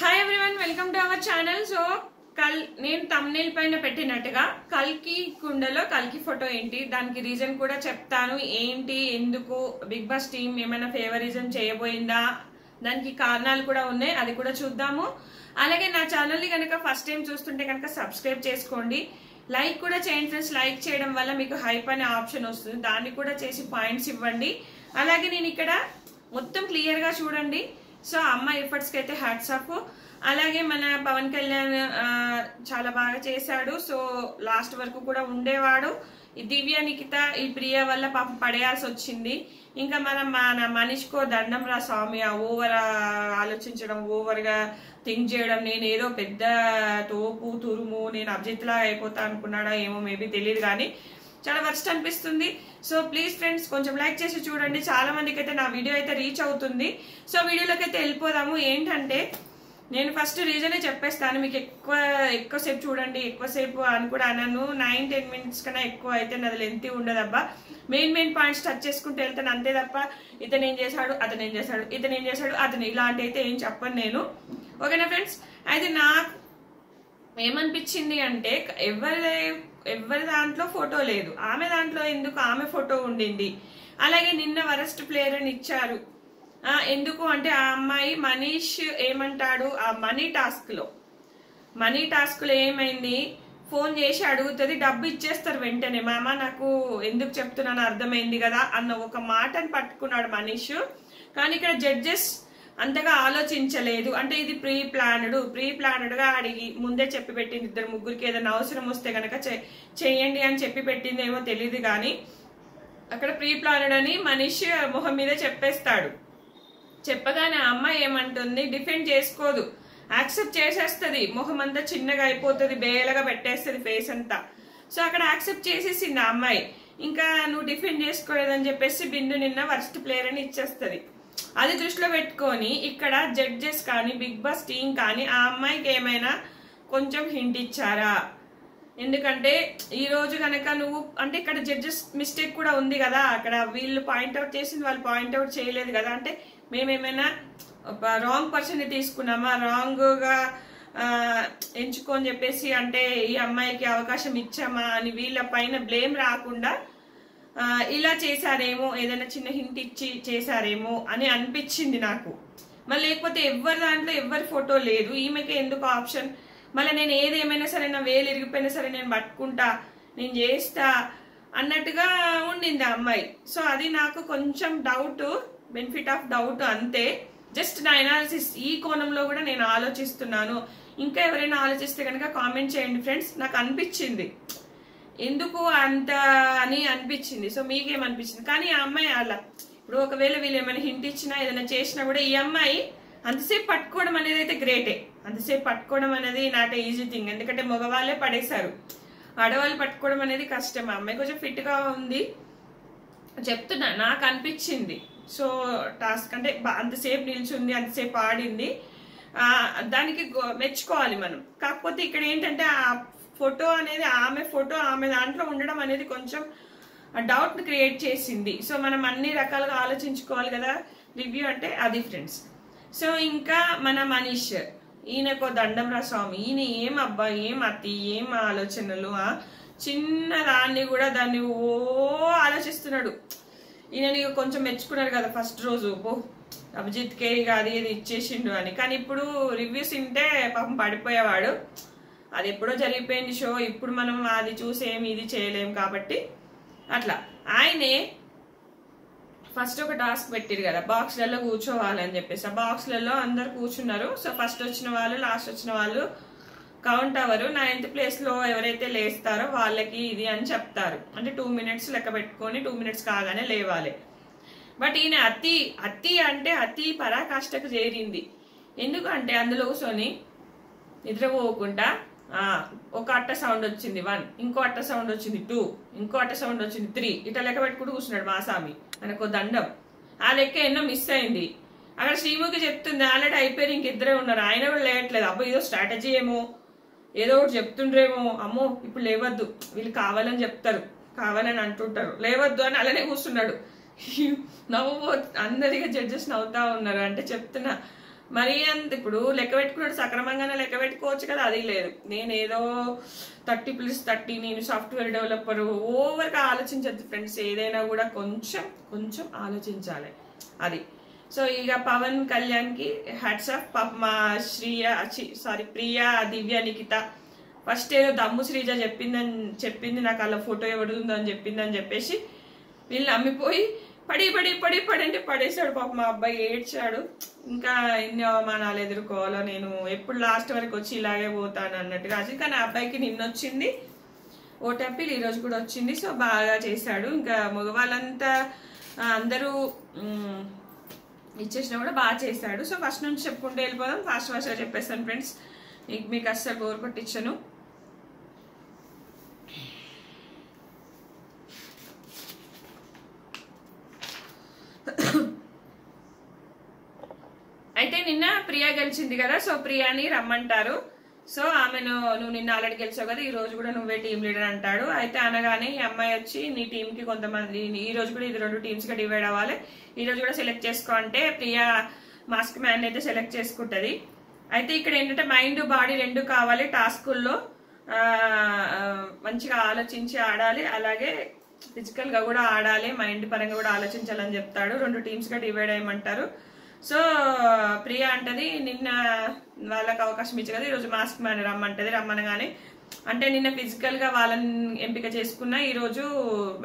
Hi everyone, welcome to our channel. So నేను తమ్నెయిల్ పైన పెట్టినట్టుగా కల్కి కుండలో కల్కి ఫోటో ఏంటి, దానికి రీజన్ కూడా చెప్తాను. ఏంటి, ఎందుకు బిగ్ బాస్ టీమ్ ఏమైనా ఫేవరిజం చేయబోయిందా, దానికి కారణాలు కూడా ఉన్నాయి, అది కూడా చూద్దాము. అలాగే నా ఛానల్ ని కనుక ఫస్ట్ టైం చూస్తుంటే కనుక సబ్స్క్రైబ్ చేసుకోండి, లైక్ కూడా చేయండి ఫ్రెండ్స్. లైక్ చేయడం వల్ల మీకు హైప్ అనే ఆప్షన్ వస్తుంది, దాన్ని కూడా చేసి పాయింట్స్ ఇవ్వండి. అలాగే నేను ఇక్కడ మొత్తం క్లియర్ గా చూడండి. సో అమ్మ ఎఫర్ట్స్ కి అయితే హ్యాట్స్ ఆఫ్. అలాగే మన పవన్ కళ్యాణ్ చాలా బాగా చేశాడు. సో లాస్ట్ వరకు కూడా ఉండేవాడు. ఈ దివ్య నిఖిత ఈ ప్రియ వల్ల పాపం పడేయాల్సి వచ్చింది. ఇంకా మన మనిషికో దండం రా స్వామి, ఓవర్ ఆలోచించడం, ఓవర్ గా థింక్ చేయడం, నేను ఏదో పెద్ద తోపు తురుము, నేను అభిజిత్ లాగా అయిపోతా అనుకున్నాడా ఏమో, మేబీ తెలియదు, కానీ చాలా వర్స్ట్ అనిపిస్తుంది. సో ప్లీజ్ ఫ్రెండ్స్ కొంచెం లైక్ చేసి చూడండి, చాలా మందికి అయితే నా వీడియో అయితే రీచ్ అవుతుంది. సో వీడియోలోకి అయితే వెళ్ళిపోదాము. ఏంటంటే నేను ఫస్ట్ రీజనే చెప్పేస్తాను, మీకు ఎక్కువసేపు చూడండి, ఎక్కువసేపు అని కూడా అనను. 9-10 minutes కన్నా ఎక్కువ అయితే నాది లెంత్ ఉండదబ్బా. మెయిన్ పాయింట్స్ టచ్ చేసుకుంటూ వెళ్తాను అంతే తప్ప ఇతను ఏం చేశాడు, అతను ఏం చేశాడు, ఇతను ఏం చేశాడు, అతను ఇలాంటి అయితే ఏం చెప్పను నేను. ఓకేనా ఫ్రెండ్స్? అయితే నాకు ఏమనిపించింది అంటే ఎవరి దాంట్లో ఫోటో లేదు, ఆమె దాంట్లో ఎందుకు ఆమె ఫోటో ఉండింది. అలాగే నిన్న వరస్ట్ ప్లేయర్ అని ఇచ్చారు. ఎందుకు అంటే ఆ అమ్మాయి మనీష్ ఏమంటాడు, ఆ మనీ టాస్క్ లో ఏమైంది, ఫోన్ చేసి అడుగుతుంది, డబ్బు ఇచ్చేస్తారు వెంటనే. మామ నాకు ఎందుకు చెప్తున్నాను అర్థమైంది కదా అన్న ఒక మాటని పట్టుకున్నాడు మనీష్. కానీ ఇక్కడ జడ్జెస్ అంతగా ఆలోచించలేదు. అంటే ఇది ప్రీ ప్లానెడ్ గా అడిగి ముందే చెప్పి పెట్టింది. ఇద్దరు ముగ్గురికి ఏదైనా అవసరం వస్తే గనక చెయ్యండి అని చెప్పి పెట్టింది ఏమో తెలియదు, కానీ అక్కడ ప్రీ ప్లానెడ్ అని మనీష్ మొహం మీద చెప్పేస్తాడు. చెప్పగానే ఆ అమ్మాయి ఏమంటుంది, డిఫెండ్ చేసుకోదు, యాక్సెప్ట్ చేసేస్తుంది. మొహం అంతా చిన్నగా అయిపోతుంది, బేలగా పెట్టేస్తుంది ఫేస్ అంతా. సో అక్కడ యాక్సెప్ట్ చేసేసింది ఆ అమ్మాయి. ఇంకా నువ్వు డిఫెండ్ చేసుకోలేదని చెప్పేసి బిందు నిన్న వర్స్ట్ ప్లేయర్ అని ఇచ్చేస్తుంది. అది దృష్టిలో పెట్టుకొని ఇక్కడ జడ్జెస్ కానీ బిగ్ బాస్ టీం కానీ ఆ అమ్మాయికి ఏమైనా కొంచెం హింట్ ఇచ్చారా? ఎందుకంటే ఈ రోజు కనుక నువ్వు అంటే ఇక్కడ జడ్జెస్ మిస్టేక్ కూడా ఉంది కదా, అక్కడ వీళ్ళు పాయింట్అవుట్ చేసింది వాళ్ళు పాయింట్అవుట్ చేయలేదు కదా. అంటే మేమేమైనా రాంగ్ పర్సన్ ని తీసుకున్నామా, రాంగ్ గా ఎంచుకొని చెప్పేసి అంటే ఈ అమ్మాయికి అవకాశం ఇచ్చామా అని వీళ్ళ పైన బ్లేమ్ రాకుండా ఇలా చేశారేమో, ఏదైనా చిన్న హింట్ ఇచ్చి చేశారేమో అని అనిపించింది నాకు. మళ్ళీ లేకపోతే ఎవరి దాంట్లో ఎవరి ఫోటో లేదు, ఈమెకి ఎందుకు ఆప్షన్? మళ్ళీ నేను ఏదేమైనా సరే నా వేలు ఇరిగిపోయినా సరే నేను పట్టుకుంటా, నేను చేస్తా అన్నట్టుగా ఉండింది ఆ అమ్మాయి. సో అది నాకు కొంచెం డౌట్, బెనిఫిట్ ఆఫ్ డౌట్ అంతే. జస్ట్ నా అనాలిసిస్ ఈ కోణంలో కూడా నేను ఆలోచిస్తున్నాను. ఇంకా ఎవరైనా ఆలోచిస్తే కనుక కామెంట్ చేయండి ఫ్రెండ్స్. నాకు అనిపించింది ఎందుకు అంత అని అనిపించింది. సో మీకేమనిపించింది? కానీ ఆ అమ్మాయి అలా ఇప్పుడు ఒకవేళ వీళ్ళు ఏమైనా హింట్ ఇచ్చినా ఏదైనా చేసినా కూడా ఈ అమ్మాయి అంతసేపు పట్టుకోవడం అనేది అయితే గ్రేటే. అంతసేపు పట్టుకోవడం అనేది నాట్ ఈజీ థింగ్, ఎందుకంటే మగవాళ్ళే పడేశారు, ఆడవాళ్ళు పట్టుకోవడం అనేది కష్టం. ఆ అమ్మాయి కొంచెం ఫిట్ గా ఉంది చెప్తున్నా, నాకు అనిపించింది. సో టాస్క్ అంటే అంతసేపు నిల్చుంది, అంతసేపు ఆడింది, దానికి మెచ్చుకోవాలి మనం. కాకపోతే ఇక్కడ ఏంటంటే ఆ ఫోటో అనేది ఆమె ఫోటో ఆమె దాంట్లో ఉండడం అనేది కొంచెం డౌట్ ని క్రియేట్ చేసింది. సో మనం అన్ని రకాలుగా ఆలోచించుకోవాలి కదా రివ్యూ అంటే, అది ఫ్రెండ్స్. సో ఇంకా మన మనీష్, ఈయనకో దండం రా స్వామి, ఈయన ఏం అబ్బా, ఏం అతి, ఏం ఆలోచనలు, చిన్న దాన్ని కూడా దాన్ని ఆలోచిస్తున్నాడు. ఈయన కొంచెం మెచ్చుకున్నారు కదా ఫస్ట్ రోజు, అభిజిత్ కే అది ఇది ఇచ్చేసిండు అని. కానీ ఇప్పుడు రివ్యూస్ వింటే పాపం పడిపోయేవాడు. అది ఎప్పుడో జరిగిపోయింది షో, ఇప్పుడు మనం అది చూసేం ఇది చేయలేం కాబట్టి అట్లా. ఆయనే ఫస్ట్ ఒక టాస్క్ పెట్టిరు కదా, బాక్స్లలో కూర్చోవాలని చెప్పేసి. ఆ బాక్స్లలో అందరు కూర్చున్నారు. సో ఫస్ట్ వచ్చిన వాళ్ళు లాస్ట్ వచ్చిన వాళ్ళు కౌంట్ అవ్వరు. 9th place లో ఎవరైతే లేస్తారో వాళ్ళకి ఇది అని చెప్తారు. అంటే 2 minutes లెక్క పెట్టుకొని 2 minutes కాగానే లేవాలి. బట్ ఈయన అతి అంటే అతి పరాకాష్ఠకు చేరింది. ఎందుకంటే అందులో కూర్చొని నిద్రపోకుండా ఒక అట్ట సౌండ్ వచ్చింది 1, ఇంకో అట్ట సౌండ్ వచ్చింది 2, ఇంకో అట్ట సౌండ్ వచ్చింది 3, ఇట్లా లెక్క పెట్టుకుంటూ కూర్చున్నాడు మాసామి. మనకు దండం. ఆ లెక్క ఎన్నో మిస్ అయింది. అక్కడ శ్రీముఖి చెప్తుంది ఆల్రెడీ అయిపోయి ఇంకిద్దరే ఉన్నారు, ఆయన కూడా లేయట్లేదు. అబ్బో ఏదో స్ట్రాటజీ ఏమో, ఏదో ఒకటి చెప్తుండ్రేమో, అమ్మో ఇప్పుడు లేవద్దు, వీళ్ళు కావాలని చెప్తారు, కావాలని అంటుంటారు, లేవద్దు అని అలానే కూర్చున్నాడు. నవ్వు అందరిగా జడ్జెస్ నవ్వుతా ఉన్నారు. అంటే చెప్తున్నా మరి అంత ఇప్పుడు లెక్క పెట్టుకున్నాడు సక్రమంగానే లెక్క పెట్టుకోవచ్చు కదా, అది లేదు. నేను ఏదో 30+30 నేను సాఫ్ట్వేర్ డెవలపర్ ఓవర్గా ఆలోచించద్దు ఫ్రెండ్స్. ఏదైనా కూడా కొంచెం కొంచెం ఆలోచించాలి అది. సో ఇక పవన్ కళ్యాణ్కి హ్యాట్స్ ఆఫ్. పాప మా ప్రియా, దివ్య, నిఖిత ఫస్ట్ ఏదో దమ్ము శ్రీజ చెప్పింది నాకు అలా ఫోటో ఎవడుందో అని చెప్పిందని చెప్పేసి వీళ్ళు అమ్మిపోయి పడి అంటే పడేసాడు. పాప మా అబ్బాయి ఏడ్చాడు. ఇంకా ఎన్ని అవమానాలు ఎదుర్కోవాలో, నేను ఎప్పుడు లాస్ట్ వరకు వచ్చి ఇలాగే పోతాను అన్నట్టుగా. కానీ ఆ అబ్బాయికి నిన్నొచ్చింది ఓటప్పిల్, ఈరోజు కూడా వచ్చింది. సో బాగా చేశాడు. ఇంకా మగవాళ్ళంతా అందరూ ఇచ్చేసినా కూడా బాగా చేశాడు. సో ఫస్ట్ నుంచి చెప్పుకుంటూ వెళ్ళిపోదాం. ఫాస్ట్గా చెప్పేస్తాను ఫ్రెండ్స్, మీకు అస్సలు బోర్ కొట్టించను. అయితే నిన్న ప్రియా గెలిచింది కదా, సో ప్రియాని రమ్మంటారు. సో ఆమెను నువ్వు నిన్న ఆల్రెడీ గెలిచావు కదా, ఈ రోజు కూడా నువ్వే టీం లీడర్ అంటాడు. అయితే అనగానే ఈ అమ్మాయి వచ్చి నీ టీం కి కొంతమంది ఈ రోజు కూడా ఇది 2 టీమ్స్ గా డివైడ్ అవ్వాలి, ఈ రోజు కూడా సెలెక్ట్ చేసుకో అంటే ప్రియా మాస్క్ మ్యాన్ అయితే సెలెక్ట్ చేసుకుంటది. అయితే ఇక్కడ ఏంటంటే మైండ్ బాడీ 2 కావాలి. టాస్కుల్లో మంచిగా ఆలోచించి ఆడాలి, అలాగే ఫిజికల్ గా కూడా ఆడాలి, మైండ్ పరంగా కూడా ఆలోచించాలని చెప్తాడు. 2 టీమ్స్ గా డివైడ్ అయ్యమంటారు. సో ప్రియా అంటది నిన్న వాళ్ళకి అవకాశం ఇచ్చి కదా ఈరోజు మాస్క్ మ్యాన్ రమ్మంటది. రమ్మనగానే అంటే నిన్న ఫిజికల్ గా వాళ్ళని ఎంపిక చేసుకున్నా, ఈ రోజు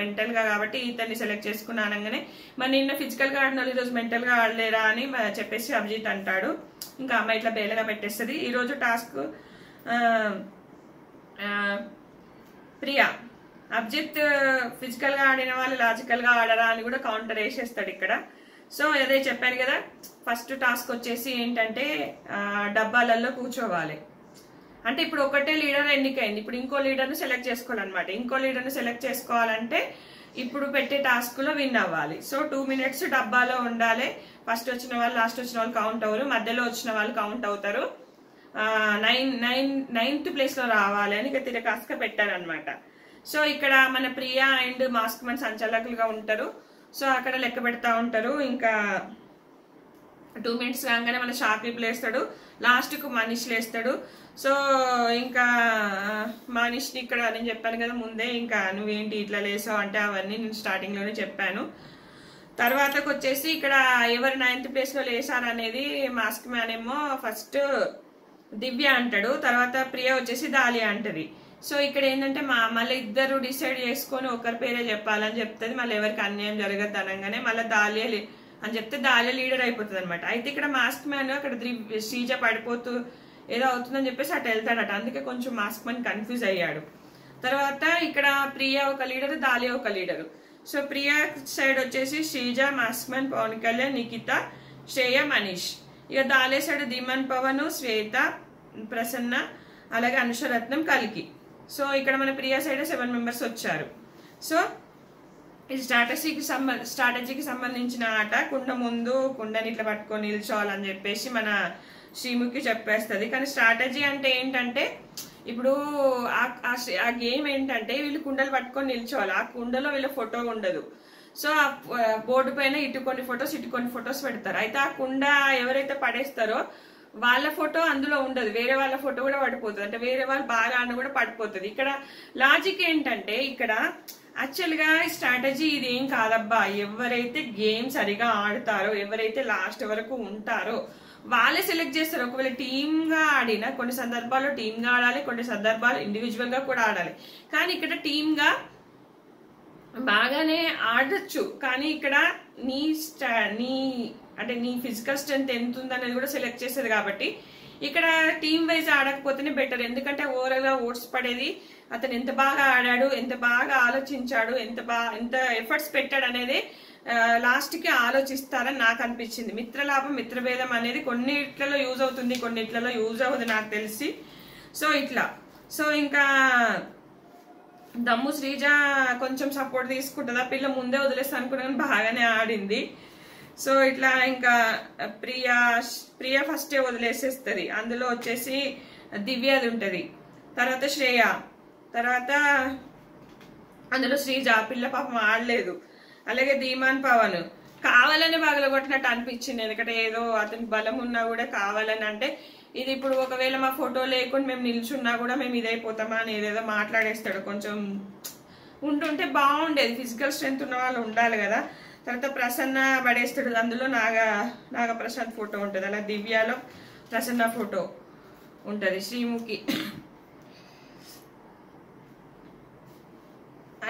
మెంటల్ గా కాబట్టి ఇతన్ని సెలెక్ట్ చేసుకున్నా అనగానే మరి నిన్న ఫిజికల్ గా ఆడిన వాళ్ళు ఈరోజు మెంటల్ గా ఆడలేరా అని చెప్పేసి అభిజిత్ అంటాడు. ఇంకా అమ్మాయి ఇట్లా బేలగా పెట్టేస్తుంది. ఈరోజు టాస్క్ ప్రియా అభిజిత్ ఫిజికల్ గా ఆడిన వాళ్ళు లాజికల్ గా ఆడరా అని కూడా కౌంటర్ వేసేస్తాడు ఇక్కడ. సో అదే చెప్పాను కదా, ఫస్ట్ టాస్క్ వచ్చేసి ఏంటంటే డబ్బాలలో కూర్చోవాలి. అంటే ఇప్పుడు ఒకటే లీడర్ ఎన్నికైంది, ఇప్పుడు ఇంకో లీడర్ను సెలెక్ట్ చేసుకోవాలన్నమాట. ఇంకో లీడర్ను సెలెక్ట్ చేసుకోవాలంటే ఇప్పుడు పెట్టే టాస్క్ లో విన్ అవ్వాలి. సో 2 minutes డబ్బాలో ఉండాలి. ఫస్ట్ వచ్చిన వాళ్ళు లాస్ట్ వచ్చిన వాళ్ళు కౌంట్ అవ్వరు, మధ్యలో వచ్చిన వాళ్ళు కౌంట్ అవుతారు. 9th ప్లేస్ లో రావాలి అని ఇక తిరకాస్క పెట్టారనమాట. సో ఇక్కడ మన ప్రియా అండ్ మాస్క్ మ్యాన్ సంచాలకులుగా ఉంటారు. సో అక్కడ లెక్క పెడతా ఉంటారు. ఇంకా 2 minutes కాగానే మన షాకిబ్ లేస్తాడు, లాస్ట్ కు మనీష్ లేస్తాడు. సో ఇంకా మనీష్ని ఇక్కడ నేను చెప్పాను కదా ముందే, ఇంకా నువ్వేంటి ఇట్లా లేసావు అంటే అవన్నీ నేను స్టార్టింగ్ లోనే చెప్పాను. తర్వాతకు వచ్చేసి ఇక్కడ ఎవరు 9th ప్లేస్ లో లేసారు అనేది మాస్క్ మ్యాన్ ఏమో ఫస్ట్ దివ్య అంటాడు, తర్వాత ప్రియ వచ్చేసి దాలియా అంటది. సో ఇక్కడ ఏంటంటే మళ్ళీ ఇద్దరు డిసైడ్ చేసుకొని ఒకరి పేరే చెప్పాలని చెప్తుంది. మళ్ళీ ఎవరికి అన్యాయం జరగద్దు అనగానే మళ్ళీ దాలియా అని చెప్తే దాలియా లీడర్ అయిపోతుంది అనమాట. అయితే ఇక్కడ మాస్క్ మ్యాన్ అక్కడ శ్రీజ పడిపోతూ ఏదో అవుతుందని చెప్పేసి అటు వెళ్తాడట. అందుకే కొంచెం మాస్క్ మ్యాన్ కన్ఫ్యూజ్ అయ్యాడు. తర్వాత ఇక్కడ ప్రియా ఒక లీడరు, దాలియా ఒక లీడరు. సో ప్రియా సైడ్ వచ్చేసి శ్రీజ, మాస్క్ మ్యాన్, పవన్ కళ్యాణ్, నిఖిత, శ్రేయ, మనీష్. ఇక దాలియా సైడ్ ధీమన్, పవన్, శ్వేత, ప్రసన్న, అలాగే అనుషరత్నం, కల్కి. సో ఇక్కడ మన ప్రియా సైడ్ 7 members వచ్చారు. సో ఈ స్ట్రాటజీకి సంబంధించిన ఆట. కుండ ముందు కుండని ఇట్లా పట్టుకొని నిల్చోవాలని చెప్పేసి మన శ్రీముఖి చెప్పేస్తుంది. కానీ స్ట్రాటజీ అంటే ఏంటంటే ఇప్పుడు ఆ గేమ్ ఏంటంటే వీళ్ళు కుండలు పట్టుకొని నిల్చోవాలి, ఆ కుండలో వీళ్ళ ఫోటో ఉండదు. సో ఆ బోర్డు పైన ఇటు కొన్ని ఫొటోస్ పెడతారు. అయితే ఆ కుండ ఎవరైతే పడేస్తారో వాళ్ళ ఫోటో అందులో ఉండదు, వేరే వాళ్ళ ఫోటో కూడా పడిపోతుంది. అంటే వేరే వాళ్ళు బాగా ఆడిన కూడా పడిపోతుంది. ఇక్కడ లాజిక్ ఏంటంటే ఇక్కడ యాక్చువల్ గా స్ట్రాటజీ ఇది ఏం కాదబ్బా, ఎవరైతే గేమ్ సరిగా ఆడతారో, ఎవరైతే లాస్ట్ వరకు ఉంటారో వాళ్ళే సెలెక్ట్ చేస్తారు. ఒకవేళ టీమ్ గా ఆడినా కొన్ని సందర్భాల్లో టీమ్ గా ఆడాలి, కొన్ని సందర్భాలు ఇండివిజువల్ గా కూడా ఆడాలి. కానీ ఇక్కడ టీమ్ గా బాగానే ఆడచ్చు, కానీ ఇక్కడ నీ ఫిజికల్ స్ట్రెంత్ ఎంత ఉందనేది కూడా సెలెక్ట్ చేసేది. కాబట్టి ఇక్కడ టీమ్ వైజ్ ఆడకపోతేనే బెటర్. ఎందుకంటే ఓవరాల్ గా ఓట్స్ పడేది అతను ఎంత బాగా ఆడాడు, ఎంత బాగా ఆలోచించాడు, ఎంత ఎఫర్ట్స్ పెట్టాడు అనేది లాస్ట్ కి ఆలోచిస్తారని నాకు అనిపించింది. మిత్రలాభం మిత్రభేదం అనేది కొన్నిట్లలో యూజ్ అవుతుంది, కొన్నిట్లలో యూజ్ అవ్వదు నాకు తెలిసి. సో ఇట్లా ఇంకా దమ్ము శ్రీజ కొంచెం సపోర్ట్ తీసుకుంటుందా, పిల్ల ముందే వదిలేస్తా అనుకున్నాను, బాగానే ఆడింది. సో ఇట్లా ఇంకా ప్రియా ఫస్టే వదిలేసేస్తుంది. అందులో వచ్చేసి దివ్యది ఉంటది, తర్వాత శ్రేయ, తర్వాత అందులో శ్రీజ పిల్ల పాపం ఆడలేదు, అలాగే ధీమాన్, పవన్, కావాలని పగలగొట్టినట్టు అనిపించింది. ఎందుకంటే ఏదో అతనికి బలం ఉన్నా కూడా కావాలని, అంటే ఇది ఇప్పుడు ఒకవేళ మా ఫోటో లేకుండా మేము నిల్చున్నా కూడా మేము ఇదైపోతామా అని ఏదేదో మాట్లాడేస్తాడు. కొంచెం ఉంటుంటే బాగుండేది, ఫిజికల్ స్ట్రెంత్ ఉన్న వాళ్ళు ఉండాలి కదా. తర్వాత ప్రసన్న పడేస్తాడు, అందులో నాగప్రసాద్ ఫోటో ఉంటుంది, అలా దివ్యాలో ప్రసన్న ఫోటో ఉంటుంది, శ్రీముఖి.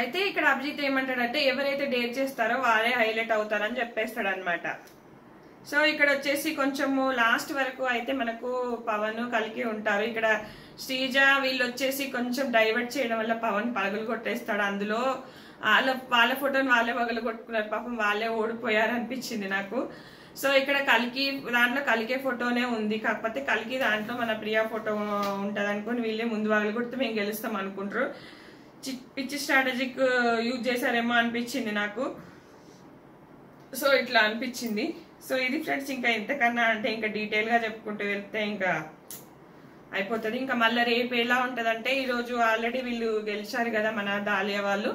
అయితే ఇక్కడ అభిజిత్ ఏమంటాడంటే ఎవరైతే డేట్ చేస్తారో వాళ్ళే హైలైట్ అవుతారని చెప్పేస్తాడు అనమాట. సో ఇక్కడ వచ్చేసి కొంచెము లాస్ట్ వరకు అయితే మనకు పవన్ కలికి ఉంటారు. ఇక్కడ శ్రీజ వీళ్ళు వచ్చేసి కొంచెం డైవర్ట్ చేయడం వల్ల పవన్ పగలు కొట్టేస్తాడు. అందులో వాళ్ళ ఫోటోని వాళ్ళే పగలు కొట్టుకున్నారు, పాపం వాళ్ళే ఓడిపోయారు అనిపించింది నాకు. సో ఇక్కడ కలికి దాంట్లో కలికే ఫోటోనే ఉంది, కాకపోతే కలికి దాంట్లో మన ప్రియా ఫోటో ఉంటది అనుకుని వీళ్ళే ముందు పగలు కొడితే మేము గెలుస్తాం అనుకుంటారు. పిచ్చి స్ట్రాటజిక్ యూజ్ చేశారేమో అనిపించింది నాకు. సో ఇట్లా అనిపించింది. సో ఇది ఫ్రెండ్స్, ఇంకా ఇంతకన్నా అంటే ఇంకా డీటెయిల్ గా చెప్పుకుంటూ వెళ్తే ఇంకా అయిపోతుంది. ఇంకా మళ్ళీ రేపు ఎలా ఉంటదంటే, ఈరోజు ఆల్రెడీ వీళ్ళు గెలిచారు కదా మన దాలియా వాళ్ళు.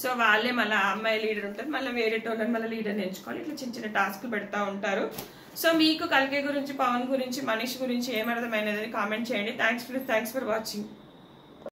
సో వాళ్ళే మళ్ళీ అమ్మాయి లీడర్ ఉంటుంది, మళ్ళీ వేరే టోళ్ళని మళ్ళీ లీడర్ ఎంచుకోవాలి. ఇట్లా చిన్న చిన్న టాస్క్లు పెడతా ఉంటారు. సో మీకు కల్కే గురించి, పవన్ గురించి, మనీష్ గురించి ఏమర్థమైనది కామెంట్ చేయండి. Thanks for watching.